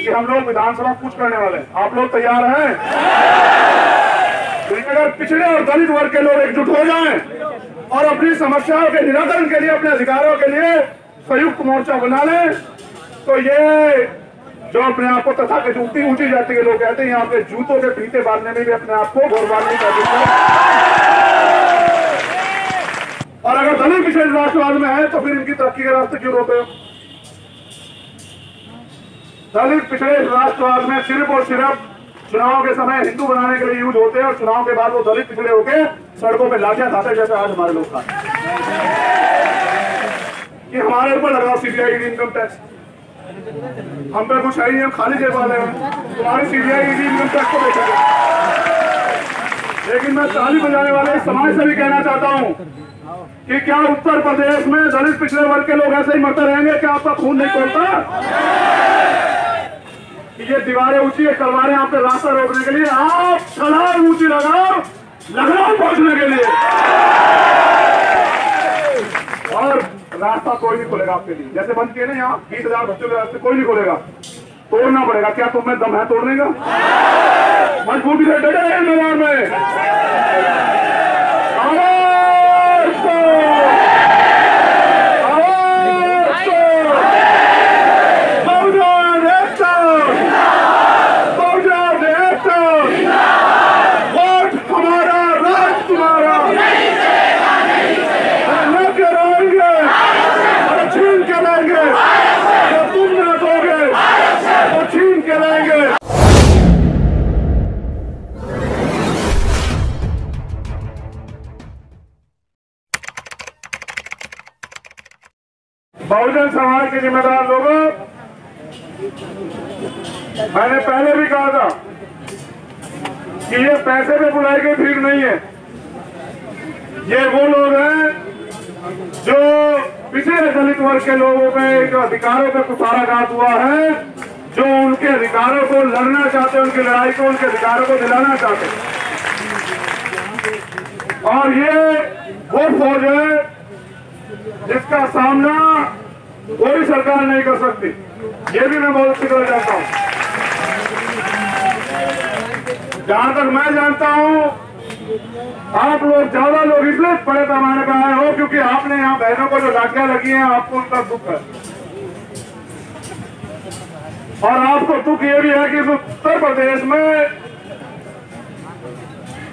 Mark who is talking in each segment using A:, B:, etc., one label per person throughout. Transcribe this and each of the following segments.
A: कि हम लोग विधानसभा कुछ करने वाले हैं। आप लोग तैयार हैं? अगर पिछड़े और दलित वर्ग के लोग एकजुट हो जाएं और अपनी समस्याओं के निराकरण के लिए, अपने अधिकारों के लिए संयुक्त मोर्चा बना लें, तो ये जो अपने आप को तथा के ऊंची जाति के लोग कहते हैं, यहाँ पे जूतों के फीते बांधने में भी अपने आप को गौरवान्वित करते हैं। और अगर दलित पिछड़े राष्ट्रवाद में है तो फिर इनकी तरक्की के रास्ते क्यों रोके? दलित पिछड़े राष्ट्रवाद में सिर्फ और सिर्फ चुनाव के समय हिंदू बनाने के लिए यूज होते हैं और चुनाव के बाद वो दलित पिछड़े होके सड़कों पे लाठियां खाते, जैसे आज हमारे लोग खाते। कि हमारे ऊपर लगाओ सीबीआई इनकम टैक्स, हम पे कुछ है ही, हम खाली जेब वाले हैं, तुम्हारी सीबीआई इनकम टैक्स को देखेंगे। लेकिन मैं ताली बजाने वाले समाज से भी कहना चाहता हूं कि क्या उत्तर प्रदेश में दलित पिछड़े वर्ग के लोग ऐसे ही मरते रहेंगे? क्या आपका खून नहीं खोलता? ये दीवारें ऊंची है, तलवारें आप पे रास्ता रोकने के लिए, आप छलांग ऊंची लगाओ लखनऊ पहुंचने के लिए, और रास्ता कोई नहीं खोलेगा आपके लिए। जैसे बंद किए ना यहाँ 20,000 बच्चों के रास्ते, कोई नहीं खोलेगा, तोड़ना पड़ेगा। क्या तुम में दम है तोड़ने का? मजबूती से डटे रहे मैदान में। बहुजन समाज के जिम्मेदार लोगों, मैंने पहले भी कहा था कि ये पैसे पे बुलाई गई भीड़ नहीं है। ये वो लोग हैं जो पिछड़े दलित वर्ग के लोगों पे, जो अधिकारों पे कुठाराघात हुआ है, जो उनके अधिकारों को लड़ना चाहते हैं, उनकी लड़ाई को, उनके अधिकारों को दिलाना चाहते हैं। और ये वो फौज है जिसका सामना कोई सरकार नहीं कर सकती। ये भी मैं बहुत अच्छी तरह जानता हूं। जहां तक मैं जानता हूं, आप लोग ज्यादा लोग इसलिए बड़े पैमाने पर आए हो क्योंकि आपने यहाँ बहनों को जो लाठियां लगी हैं, आपको उनका दुख है। और आपको दुख ये भी है कि उत्तर प्रदेश में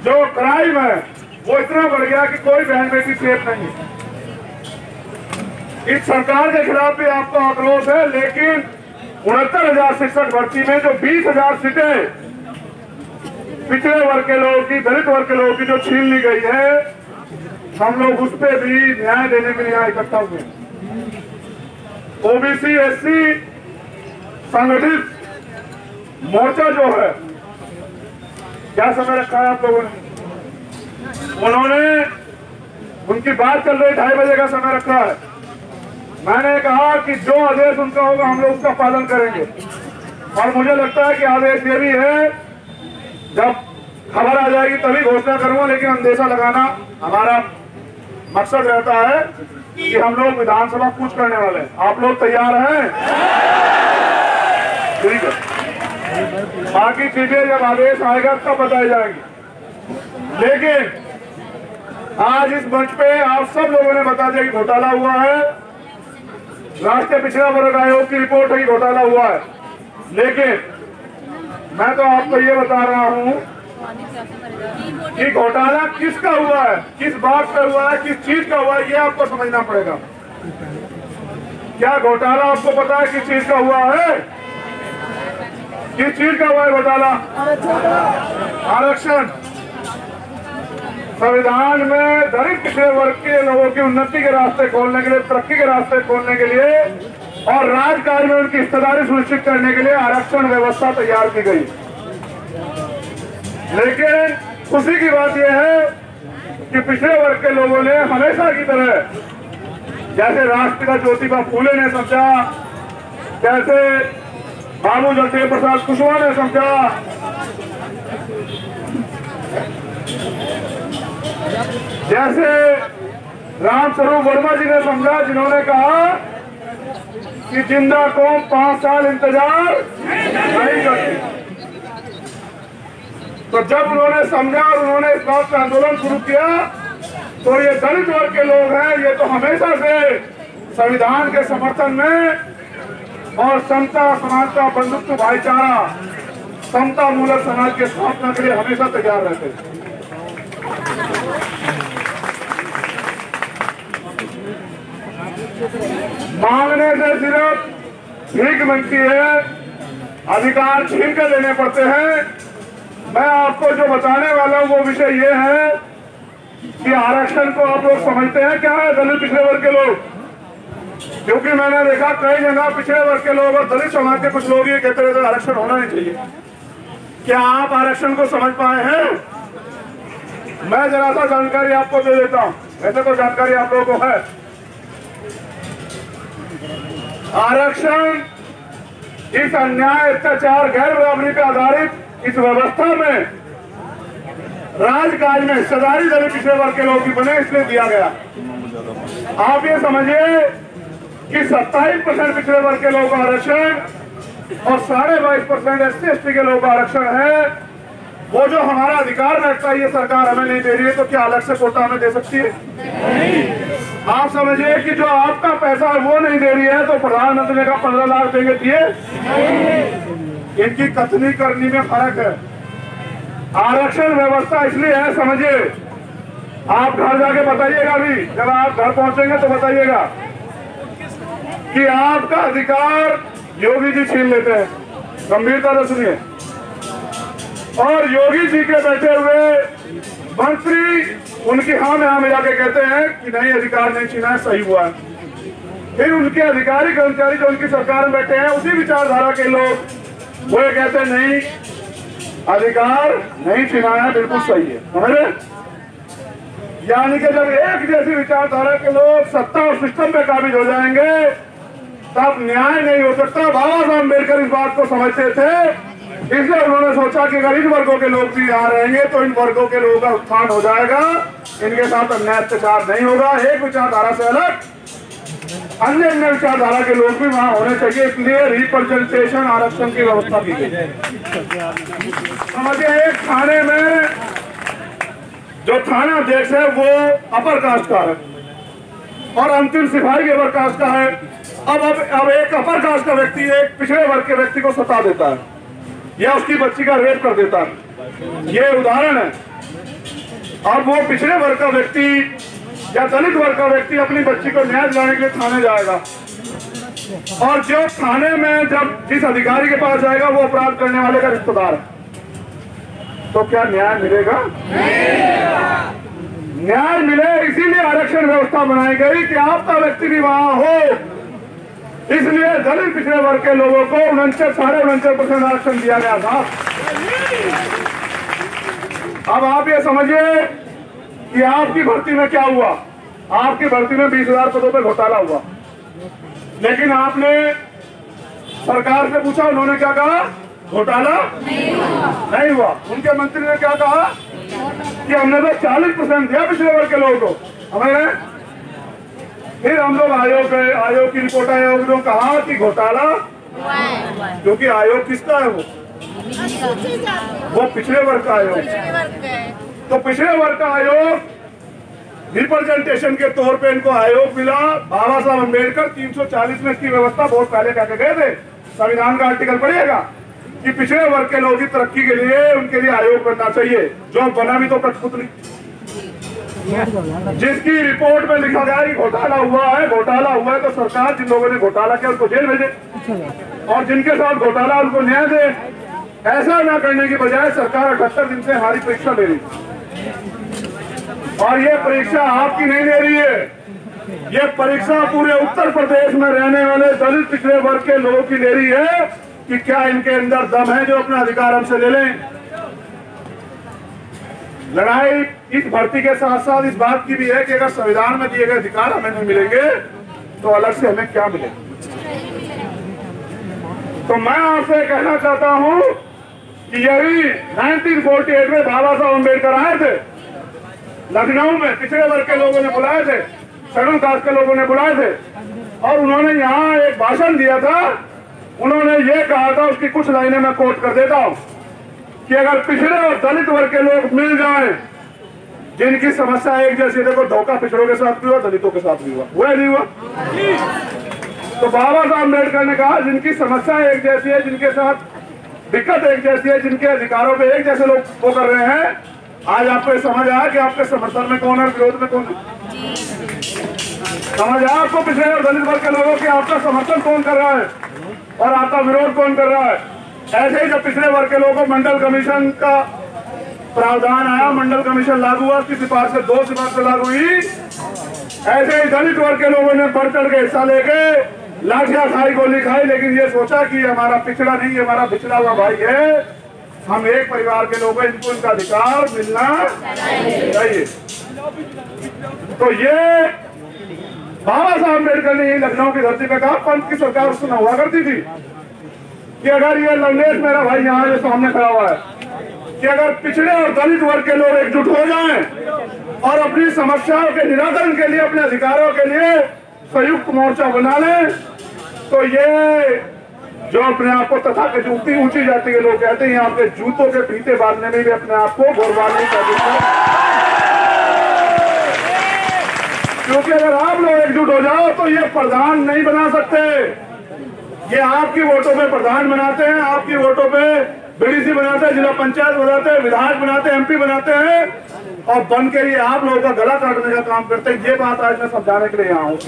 A: जो क्राइम है वो इतना बढ़ गया कि कोई बहन बेटी सेफ नहीं है। इस सरकार के खिलाफ भी आपको आक्रोश है, लेकिन 69,000 शिक्षक भर्ती में जो 20,000 सीटें पिछड़े वर्ग के लोगों की, दलित वर्ग के लोगों की जो छीन ली गई है, हम लोग उस पर भी न्याय देने के लिए यहाँ इकट्ठा हुए। ओबीसी एससी संगठित मोर्चा जो है, क्या समय रखा है आप लोगों ने? उन्होंने, उनकी बात चल रही 2:30 बजे का समय रखा है। मैंने कहा कि जो आदेश उनका होगा हम लोग उसका पालन करेंगे। और मुझे लगता है कि आदेश ये भी है, जब खबर आ जाएगी तभी घोषणा करूंगा, लेकिन अंदेशा लगाना हमारा मकसद रहता है कि हम लोग विधानसभा कुछ करने वाले हैं। आप लोग तैयार हैं? ठीक है, बाकी चीजें जब आदेश आएगा तब बताई जाएंगी। लेकिन आज इस मंच पे आप सब लोगों ने बता दिया कि घोटाला हुआ है। राष्ट्रीय पिछड़ा वर्ग आयोग की रिपोर्ट है कि घोटाला हुआ है, लेकिन मैं तो आपको ये बता रहा हूं कि घोटाला किसका हुआ है, किस बात का हुआ है, किस चीज का हुआ है, ये आपको समझना पड़ेगा। क्या घोटाला आपको पता है किस चीज का हुआ है? किस चीज का हुआ है घोटाला? आरक्षण। संविधान में दलित पिछड़े वर्ग के लोगों की उन्नति के रास्ते खोलने के लिए, तरक्की के रास्ते खोलने के लिए और राजकाज में उनकी हिस्सेदारी सुनिश्चित करने के लिए आरक्षण व्यवस्था तैयार की गई। लेकिन खुशी की बात यह है कि पिछड़े वर्ग के लोगों ने हमेशा की तरह, जैसे राष्ट्रपिता ज्योतिबा फूले ने समझा, जैसे बाबू जगदेव प्रसाद कुशवाहा ने समझा, जैसे रामस्वरूप वर्मा जी ने समझा, जिन्होंने कहा कि जिंदा कौम 5 साल इंतजार नहीं करती। तो जब उन्होंने समझा और उन्होंने इस बात का आंदोलन शुरू किया, तो ये दलित वर्ग के लोग हैं, ये तो हमेशा से संविधान के समर्थन में और समता, समानता, बंधुत्व, भाईचारा, समता मूलक समाज की स्थापना के लिए हमेशा तैयार रहते हैं। मांगने से सिर्फ भीख मिलती है, अधिकार छीन कर लेने पड़ते हैं। मैं आपको जो बताने वाला हूं वो विषय ये है कि आरक्षण को आप लोग समझते हैं क्या है दलित पिछड़े वर्ग के लोग? क्योंकि मैंने देखा कई जगह पिछड़े वर्ग के लोग और दलित समाज के कुछ लोग ये कहते रहते आरक्षण होना नहीं चाहिए। क्या आप आरक्षण को समझ पाए हैं? मैं जरा सा जानकारी आपको दे देता हूं, वैसे तो जानकारी आप लोगों को है। आरक्षण इस अन्याय, अत्याचार, गैर बराबरी पर आधारित इस व्यवस्था में राजकाज में हिस्सेदारी दलित पिछड़े वर्ग के लोग की बने, इसलिए दिया गया। आप ये समझिए कि 27% पिछड़े वर्ग के लोगों का आरक्षण और 22.5% SC/ST के लोगों का आरक्षण है। वो जो हमारा अधिकार बैठता है ये सरकार हमें नहीं दे रही है, तो क्या अलग से कोटा हमें दे सकती है? नहीं। आप समझिए कि जो आपका पैसा है वो नहीं दे रही है, तो प्रधानमंत्री ने कहा 15 लाख देंगे, दिए? इनकी कथनी करनी में फर्क है। आरक्षण व्यवस्था इसलिए है, समझिए, आप घर जाके बताइएगा भी, जब आप घर पहुंचेंगे तो बताइएगा कि आपका अधिकार योगी जी छीन लेते हैं। गंभीरता से सुनिए। और योगी जी के बैठे हुए मंत्री उनकी हाँ में हाँ मिला के कहते हैं कि नहीं, अधिकार नहीं छीना है, सही हुआ है। फिर उनके अधिकारी कर्मचारी जो उनकी सरकार में बैठे हैं, उसी विचारधारा के लोग वो ये कहते हैं नहीं, अधिकार नहीं छीना है, बिल्कुल सही है। समझ रहे? यानी कि जब एक जैसी विचारधारा के लोग सत्ता और सिस्टम पे काबिज हो जाएंगे तब न्याय नहीं हो सकता। बाबा साहब अम्बेडकर इस बात को समझते थे, इसलिए उन्होंने सोचा कि अगर इन वर्गों के लोग भी यहाँ रहेंगे तो इन वर्गों के लोगों का उत्थान हो जाएगा, इनके साथ अन्याय अत्याचार नहीं होगा। एक विचारधारा से अलग अन्य विचारधारा के लोग भी वहाँ होने चाहिए, इसलिए रिप्रेजेंटेशन आरक्षण की व्यवस्था की गई। समझिए, एक थाने में जो थाना अध्यक्ष है वो अपर कास्ट का है और अंतिम सिपाही अपर कास्ट का है। अब एक अपर कास्ट का व्यक्ति एक पिछड़े वर्ग के व्यक्ति को सता देता है या उसकी बच्ची का रेप कर देता है, ये उदाहरण है। अब वो पिछड़े वर्ग का व्यक्ति या दलित वर्ग का व्यक्ति अपनी बच्ची को न्याय दिलाने के लिए थाने जाएगा, और जो थाने में जब जिस अधिकारी के पास जाएगा वो अपराध करने वाले का रिश्तेदार है, तो क्या न्याय मिलेगा? न्याय मिले, इसीलिए आरक्षण व्यवस्था बनाई गई कि आपका व्यक्ति भी वहां हो। इसलिए दलित पिछड़े वर्ग के लोगों को 49.49% आरक्षण दिया गया था। अब आप ये समझिए कि आपकी भर्ती में क्या हुआ। आपकी भर्ती में 20,000 पदों पे घोटाला हुआ, लेकिन आपने सरकार से पूछा, उन्होंने क्या कहा? घोटाला नहीं हुआ। उनके मंत्री ने क्या कहा कि हमने तो 40% दिया पिछड़े वर्ग के लोगों को, हमें। फिर हम लोग आयोग गए, आयोग की रिपोर्ट आया, उन्होंने कहा कि घोटाला, क्योंकि आयोग किसका है? वो पिछड़े वर्ग का आयोग। तो पिछड़े वर्ग का आयोग रिप्रेजेंटेशन के तौर पे इनको आयोग मिला। बाबा साहब अम्बेडकर 340 में इसकी व्यवस्था बहुत पहले करके गए थे। संविधान का आर्टिकल पढ़िएगा कि पिछड़े वर्ग के लोगों की तरक्की के लिए उनके लिए आयोग बनना चाहिए, जो बना भी तो कठपुतली, जिसकी रिपोर्ट में लिखा गया कि घोटाला हुआ है। घोटाला हुआ है तो सरकार जिन लोगों ने घोटाला किया उनको जेल भेजे और जिनके साथ घोटाला उनको न्याय दे। ऐसा ना करने की बजाय सरकार 78 दिन से हमारी परीक्षा ले रही, और ये परीक्षा आपकी नहीं ले रही है, ये परीक्षा पूरे उत्तर प्रदेश में रहने वाले दलित पिछड़े वर्ग के लोगों की ले रही है कि क्या इनके अंदर दम है जो अपना अधिकार हमसे ले लें। लड़ाई इस भर्ती के साथ साथ इस बात की भी है कि अगर संविधान में दिए गए अधिकार हमें नहीं मिलेंगे तो अलग से हमें क्या मिलेगा। तो मैं आपसे कहना चाहता हूं कि यही 1948 में बाबा साहब अम्बेडकर आए थे लखनऊ में, पिछड़े वर्ग के लोगों ने बुलाए थे, शेड्यूल कास्ट के लोगों ने बुलाए थे, और उन्होंने यहाँ एक भाषण दिया था। उन्होंने ये कहा था, उसकी कुछ लाइनें मैं कोट कर देता हूँ कि अगर पिछड़े और दलित वर्ग के लोग मिल जाएं, जिनकी समस्या एक जैसी, देखो धोखा पिछड़ों के साथ भी हुआ, दलितों के साथ भी हुआ नहीं हुआ। तो बाबा साहब अम्बेडकर ने कहा जिनकी समस्या एक जैसी है, जिनके साथ दिक्कत एक जैसी है, जिनके अधिकारों पे एक जैसे लोग वो कर रहे हैं, आज आपको ये समझ आया कि आपके समर्थन में कौन है, विरोध में कौन है। समझ आया आपको पिछड़े और दलित वर्ग के लोगों की आपका समर्थन कौन कर रहा है और आपका विरोध कौन कर रहा है। ऐसे ही जब पिछड़े वर्ग के लोगों को मंडल कमीशन का प्रावधान आया, मंडल कमीशन लागू हुआ, उसकी सिफारिश से 2 सिफारिशें लागू हुई, ऐसे ही दलित वर्ग के लोगों ने बढ़ चढ़ के हिस्सा लेके लाठियां खाई, गोली खाई, लेकिन ये सोचा कि हमारा पिछड़ा नहीं, हमारा पिछड़ा हुआ भाई है, हम एक परिवार के लोग हैं, इनको इनका अधिकार मिलना चाहिए। तो ये बाबा साहब अम्बेडकर ने लखनऊ की धरती पे कहा, पंत की सरकार उस समय हुआ करती थी कि अगर ये लवलेश मेरा भाई यहाँ जो सामने खड़ा हुआ है, कि अगर पिछड़े और दलित वर्ग के लोग एकजुट हो जाएं और अपनी समस्याओं के निराकरण के लिए, अपने अधिकारों के लिए संयुक्त मोर्चा बना लें, तो ये जो अपने आप को तथा के जूती ऊंची जाती है, लोग कहते हैं आपके जूतों के फीते बांधने में भी अपने आप को गौरवान्वित कर देते हैं। क्योंकि अगर आप लोग एकजुट हो जाओ तो ये प्रधान नहीं बना सकते, ये आपकी वोटों पे प्रधान बनाते हैं, आपकी वोटों पे बीडीसी बनाते हैं, जिला पंचायत बनाते हैं, विधायक बनाते हैं, एमपी बनाते हैं, और बन के ये आप लोगों का गला काटने का काम करते हैं। ये बात आज मैं समझाने के लिए यहाँ हूँ।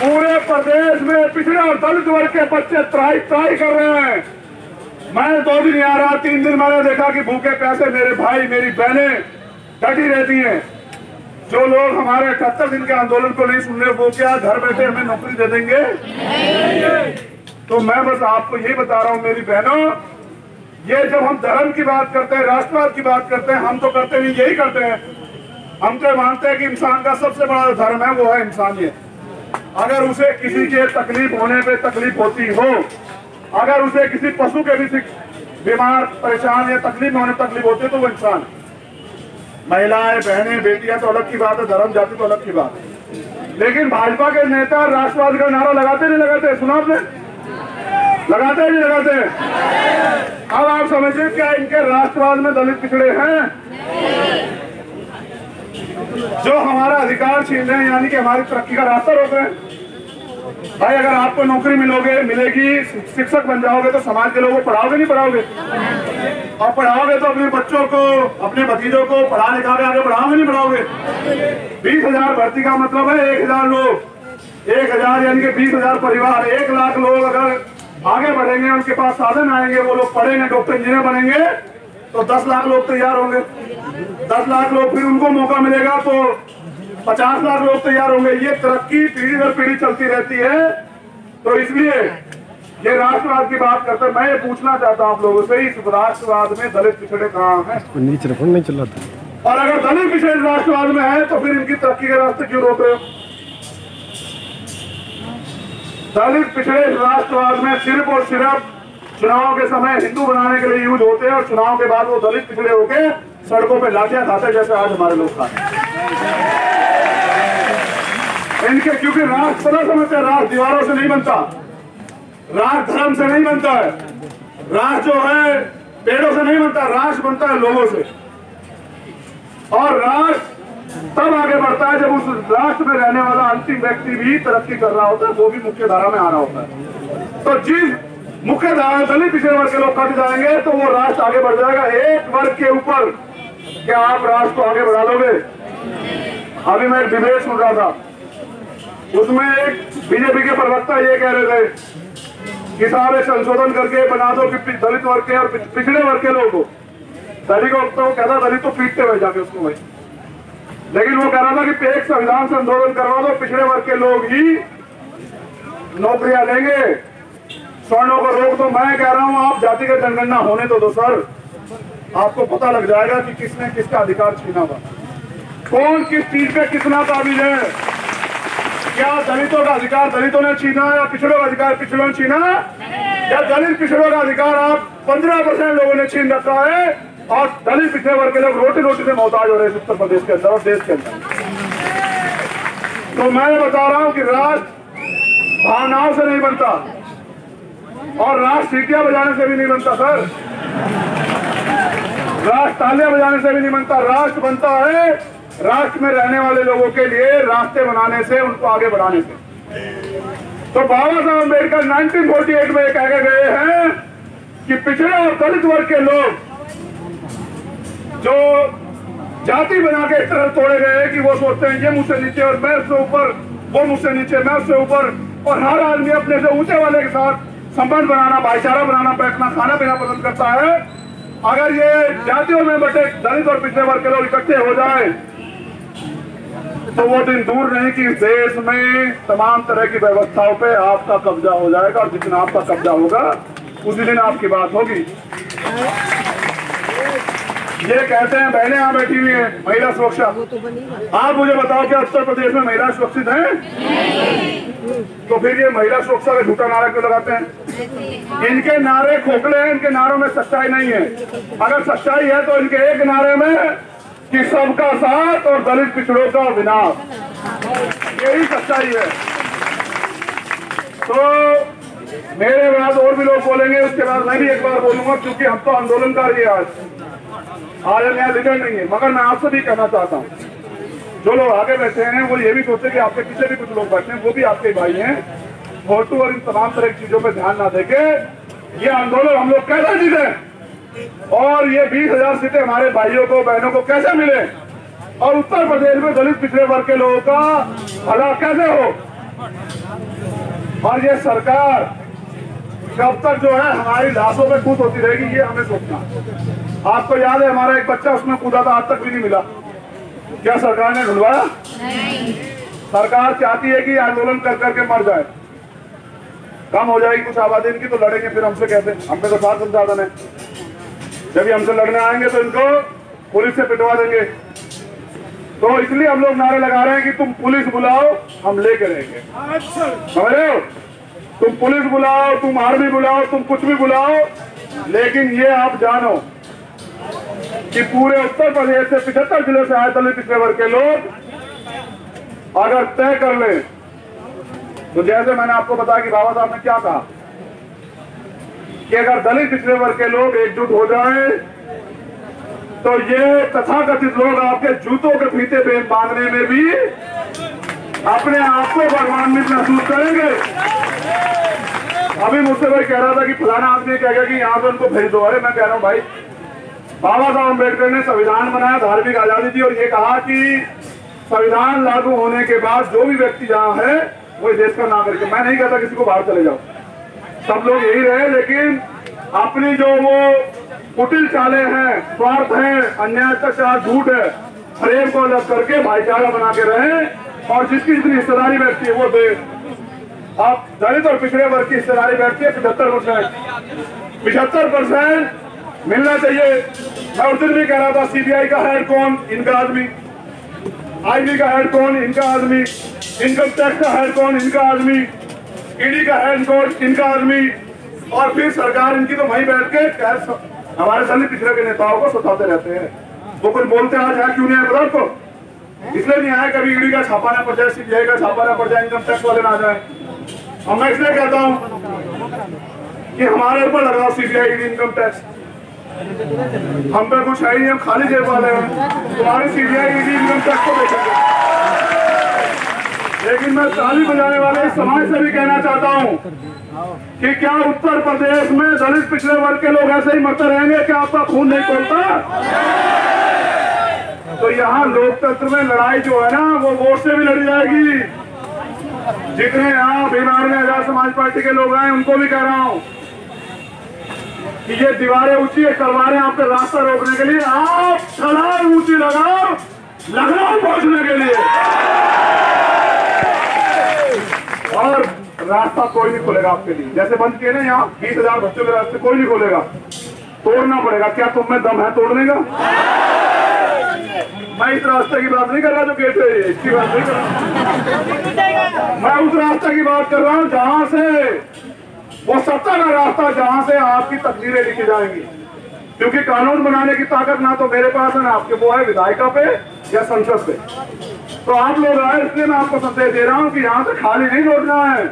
A: पूरे प्रदेश में पिछड़े और दलित वर्ग के बच्चे त्राही कर रहे हैं। मैं 2 दिन यहाँ रहा, 3 दिन मैंने देखा कि भूखे प्यासे मेरे भाई मेरी बहनें डटी रहती हैं। जो लोग हमारे 78 दिन के आंदोलन को नहीं सुन रहे, वो क्या घर बैठे हमें नौकरी दे देंगे? तो मैं बस आपको यही बता रहा हूँ मेरी बहनों, ये जब हम धर्म की बात करते हैं, राष्ट्रवाद की बात करते हैं, हम तो करते नहीं, यही करते हैं। हम तो मानते हैं कि इंसान का सबसे बड़ा धर्म है वो है इंसानियत। अगर उसे किसी के तकलीफ होने पे तकलीफ होती हो, अगर उसे किसी पशु के भी बीमार परेशान या तकलीफ होने तकलीफ होती है, तो वो इंसान। महिलाएं, बहनें, बेटियां तो अलग की बात है, धर्म जाति तो अलग की बात है। लेकिन भाजपा के नेता राष्ट्रवाद का नारा लगाते नहीं लगाते? सुना आपने? लगाते हैं नहीं लगाते? अब आप समझिए क्या इनके राष्ट्रवाद में दलित पिछड़े हैं जो हमारा अधिकार छीन रहे हैं, यानी कि हमारी तरक्की का रास्ता रोक रहे हैं। भाई अगर आपको नौकरी मिलेगी, शिक्षक बन जाओगे तो समाज के लोगों को पढ़ाओगे नहीं पढ़ाओगे? और पढ़ाओगे तो अपने बच्चों को, अपने भतीजों को पढ़ा लिखा के आगे बढ़ाओगे नहीं बढ़ाओगे? 20,000 भर्ती का मतलब है 1,000 लोग, 1,000 यानी कि 20,000 परिवार, 1 लाख लोग अगर आगे बढ़ेंगे, उनके पास साधन आएंगे, वो लोग पढ़ेंगे, डॉक्टर इंजीनियर बनेंगे, तो 10 लाख लोग तैयार होंगे। 10 लाख लोग, फिर उनको मौका मिलेगा तो 50 लाख लोग तैयार होंगे। ये तरक्की पीढ़ी दर पीढ़ी चलती रहती है। तो इसलिए ये राष्ट्रवाद की बात करते हैं। मैं ये पूछना चाहता हूँ आप लोगों से, इस राष्ट्रवाद में दलित पिछड़े कहाँ हैं?
B: नहीं चल रहा था।
A: और अगर दलित पिछड़े राष्ट्रवाद में है तो फिर इनकी तरक्की के रास्ते क्यों रोक रहे हो? दलित पिछड़े राष्ट्रवाद में सिर्फ और सिर्फ चुनाव के समय हिंदू बनाने के लिए यूज होते हैं, और चुनाव के बाद वो दलित पिछड़े होके सड़कों पे लाठियां खाते, जैसे आज हमारे लोग खाते हैं इनके। क्योंकि राष्ट्र बड़ा समझते हैं, राष्ट्र दीवारों से नहीं बनता, राष्ट्र धर्म से नहीं बनता है, राष्ट्र जो है पेड़ों से नहीं बनता, राष्ट्र बनता है लोगों से। और राष्ट्र तब आगे बढ़ता है जब उस राष्ट्र में रहने वाला अंतिम व्यक्ति भी तरक्की कर रहा होता है, वो भी मुख्य धारा में आ रहा होता है। तो जिस मुख्य धारा दलित पिछड़े वर्ग के लोग कट जाएंगे तो वो राष्ट्र आगे बढ़ जाएगा। एक वर्ग के ऊपर क्या आप राष्ट्र को आगे बढ़ा लोगे? अभी मैं एक डिबेट सुन रहा था, उसमें एक बीजेपी के प्रवक्ता ये कह रहे थे कि साहब एक संशोधन करके बना दो कि दलित वर्ग के और पिछड़े वर्ग के लोगों को, दलित को तो कहता दलित तो पीटते हुए जाके उसको भाई, लेकिन वो कह रहा था कि एक संविधान संशोधन करवा दो, पिछड़े वर्ग के लोग ही नौकरियां लेंगे, स्वर्णों को रोक दो। मैं कह रहा हूं आप जातिगत जनगणना होने तो दो सर, आपको पता लग जाएगा कि किसने किसका अधिकार छीना था, कौन किस चीज पे कितना काबिल है। क्या दलितों का अधिकार दलितों ने छीना या पिछड़ों का अधिकार पिछड़ों ने छीना? या दलित पिछड़ों का अधिकार आप 15% लोगों ने छीन रखा है, और दलित पिछड़े वर्ग के लोग रोटी रोटी से मोहताज हो रहे हैं उत्तर प्रदेश के अंदर और देश के अंदर। तो मैं बता रहा हूं कि राष्ट्र भावनाओं से नहीं बनता और राष्ट्र सीटियां बजाने से भी नहीं बनता सर, राष्ट्र तालियां बजाने से भी नहीं बनता। राष्ट्र बनता है राष्ट्र में रहने वाले लोगों के लिए रास्ते बनाने से, उनको आगे बढ़ाने से। तो बाबा साहब अम्बेडकर 1948 में कह के गए हैं कि पिछड़े और दलित वर्ग के लोग जो जाति बना के इस तरह तोड़े गए कि वो सोचते हैं ये मुझसे नीचे और मैं उससे ऊपर, वो मुझसे नीचे मैं उससे ऊपर, और हर आदमी अपने से ऊंचे वाले के साथ संबंध बनाना, भाईचारा बनाना, बैठना, खाना पीना पसंद करता है। अगर ये जातियों में बटे दलित और पिछड़े वर्ग के लोग इकट्ठे हो जाए तो वो दिन दूर नहीं कि इस देश में तमाम तरह की व्यवस्थाओं पे आपका कब्जा हो जाएगा, और जितना आपका कब्जा होगा उसी दिन आपकी बात होगी। ये कहते हैं बहनें यहाँ बैठी हुई हैं महिला सुरक्षा, आप मुझे बताओ क्या उत्तर प्रदेश में महिला सुरक्षित है? तो फिर ये महिला सुरक्षा का झूठा नारा क्यों लगाते हैं? इनके नारे खोखले हैं, इनके नारों में सच्चाई नहीं है। अगर सच्चाई है तो इनके एक नारे में कि सबका साथ और दलित पिछड़ों का विनाश, यही सच्चाई है। तो मेरे बाद और भी लोग बोलेंगे, उसके बाद मैं भी एक बार बोलूंगा, क्योंकि हम तो आंदोलनकारी आज हम यहाँ लीडर नहीं है। मगर मैं आपसे भी कहना चाहता हूँ, जो लोग आगे बैठे हैं वो ये भी सोचे कि आपके पीछे भी कुछ लोग बैठे हैं, वो भी आपके भाई हैं। फोटो और इन तमाम तरह की चीजों पर ध्यान ना देके ये आंदोलन हम लोग कैसे जीते और ये 20,000 सीटें हमारे भाइयों को, बहनों को कैसे मिले, और उत्तर प्रदेश में दलित पिछड़े वर्ग के लोगों का भला कैसे हो। और ये सरकार कब तक जो है हमारी लाशों पे कूद होती रहेगी, ये हमें सोचना। आपको याद है हमारा एक बच्चा उसमें कूदा था, आज तक भी नहीं मिला। क्या सरकार ने ढूंढवाया? नहीं। सरकार चाहती है कि आंदोलन कर करके मर जाए, कम हो जाएगी कुछ आबादी इनकी, तो लड़ेंगे। फिर हमसे कहते हैं हम पे तो 7 संसाधन है, जब भी हमसे लड़ने आएंगे तो इनको पुलिस से पिटवा देंगे। तो इसलिए हम लोग नारे लगा रहे हैं कि तुम पुलिस बुलाओ, हम लेके रहेंगे। समझ रहे हो? तुम पुलिस बुलाओ, तुम आर्मी बुलाओ, तुम कुछ भी बुलाओ, लेकिन ये आप जानो कि पूरे उत्तर प्रदेश से 75 जिलों से आए दलित पिछड़े वर्ग के लोग अगर तय कर ले, तो जैसे मैंने आपको बताया कि बाबा साहब ने क्या कहा कि अगर दलित पिछड़े वर्ग के लोग एकजुट हो जाएं तो ये तथाकथित लोग आपके जूतों के फीते बांधने में भी अपने आप को गौरवान्वित महसूस करेंगे। अभी मुझसे भाई कह रहा था कि फलाना आदमी कह गया कि यहाँ से उनको भेज दो। अरे मैं कह रहा हूँ भाई, बाबा साहब अम्बेडकर ने संविधान बनाया, धार्मिक आजादी दी, और ये कहा कि संविधान लागू होने के बाद जो भी व्यक्ति जहाँ है वो देश का नागरिक है। मैं नहीं कहता किसी को बाहर चले जाओ, सब लोग यही रहे, लेकिन अपनी जो वो कुटिल चालें हैं, स्वार्थ है, अन्याय अत्याचार, झूठ है, फ्रेम को अलग करके भाईचारा बना के रहे, और जिसकी जितनी हिस्सेदारी बैठती है वो दे। अब दलित और पिछड़े वर्ग की हिस्सेदारी बैठती है 75%। 75% मिलना चाहिए। मैं उस दिन भी कह रहा था सीबीआई का हेड कौन? इनका आदमी। आईबी का हेड कौन? इनका आदमी। इनकम टैक्स का हेड कौन? इनका आदमी। ईडी का हेड कौन? इनका आदमी। और फिर सरकार इनकी तो वहीं बैठ के हमारे दलित पिछड़े के नेताओं को सताते रहते हैं। वो कुछ बोलते आज है क्यों नहीं है पता आपको? इसलिए नहीं आया कभी ईडी का छापा ना पड़ जाए, सीबीआई का छापा ना पड़ जाए, इनकम टैक्स वाले ना आ जाए। और मैं इसलिए कहता हूँ कि हमारे ऊपर लगाओ सीबीआई, ईडी, इनकम टैक्स। हम पे कुछ है ही नहीं, हम खाली जेब वाले हैं। तुम्हारी सीबीआई, ईडी, इनकम टैक्स को देखेंगे। लेकिन मैं ताली बजाने वाले इस समाज से भी कहना चाहता हूँ कि क्या उत्तर प्रदेश में दलित पिछड़े वर्ग के लोग ऐसे ही मरते रहेंगे? क्या आपका खून नहीं खोलता? तो यहाँ लोकतंत्र में लड़ाई जो है ना वो वोट से भी लड़ी जाएगी। जितने यहाँ बिहार में आजाद समाज पार्टी के लोग आए उनको भी कह रहा हूँ कि ये दीवारें ऊंची है, तलवारें आपके रास्ता रोकने के लिए, आप छलांग ऊंची लगाओ लखनऊ पहुंचने के लिए, और रास्ता कोई नहीं खोलेगा आपके लिए। जैसे बंद किए ना यहाँ 20,000 बच्चों के रास्ते, कोई नहीं खोलेगा, तोड़ना पड़ेगा। क्या तुम में दम है तोड़ने का? मैं इस रास्ते की बात नहीं कर रहा जो गेट है, इसकी बात नहीं कर रहा। मैं उस रास्ते की बात कर रहा हूँ जहां से वो सत्ता का रास्ता, जहां से आपकी तकदीरें लिखी जाएंगी। क्योंकि कानून बनाने की ताकत ना तो मेरे पास है ना आपके, वो है विधायिका पे या संसद पे। तो आप लोग आए, इसलिए मैं आपको संदेश दे रहा हूं कि यहां से खाली नहीं लौटना है।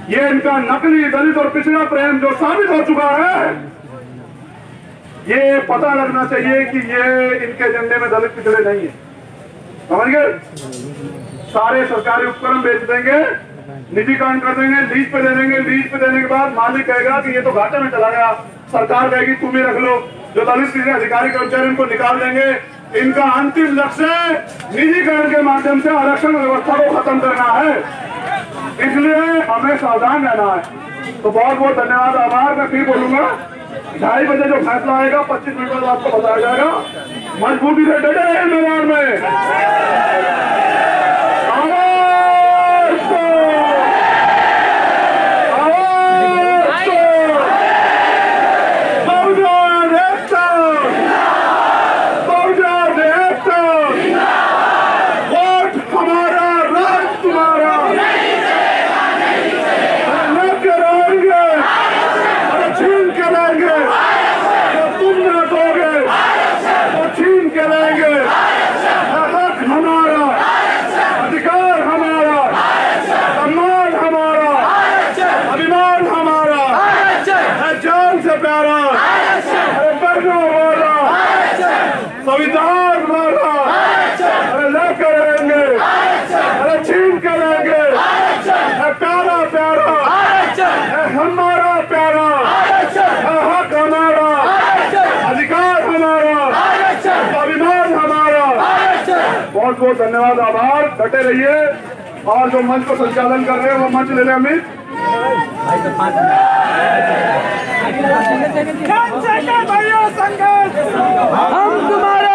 A: ये इनका नकली दलित और पिछड़ा प्रेम जो साबित हो चुका है, ये पता लगना चाहिए कि ये इनके एजेंडे में दलित पिछड़े नहीं है। समझ गए? सारे सरकारी उपकरण बेच देंगे, निजीकरण कर देंगे, लीज पे दे देंगे। लीज पे देने के बाद मालिक कहेगा कि ये तो घाटे में चला गया, सरकार कहेगी तुम ही रख लो। जो दलित पिछड़े अधिकारी कर्मचारी इनको निकाल देंगे। इनका अंतिम लक्ष्य निजीकरण के माध्यम से आरक्षण व्यवस्था को खत्म करना है, इसलिए हमें सावधान रहना है। तो बहुत बहुत धन्यवाद, आभार। मैं फिर बोलूंगा 2:30 बजे जो फैसला आएगा 25 मिनट बाद आपको बताया जाएगा। मजबूती से डटे रहे मैदान में। संविधान वाला अरे लेकर रहेंगे, अरे छीन कर रहेंगे। प्यारा प्यारा हमारा प्यारा हक हमारा, अधिकार हमारा, अभिमान हमारा। बहुत बहुत धन्यवाद, आभार। डटे रहिए। और जो मंच को संचालन कर रहे हैं वो मंच ले लें अमित।
C: हम तुम्हारे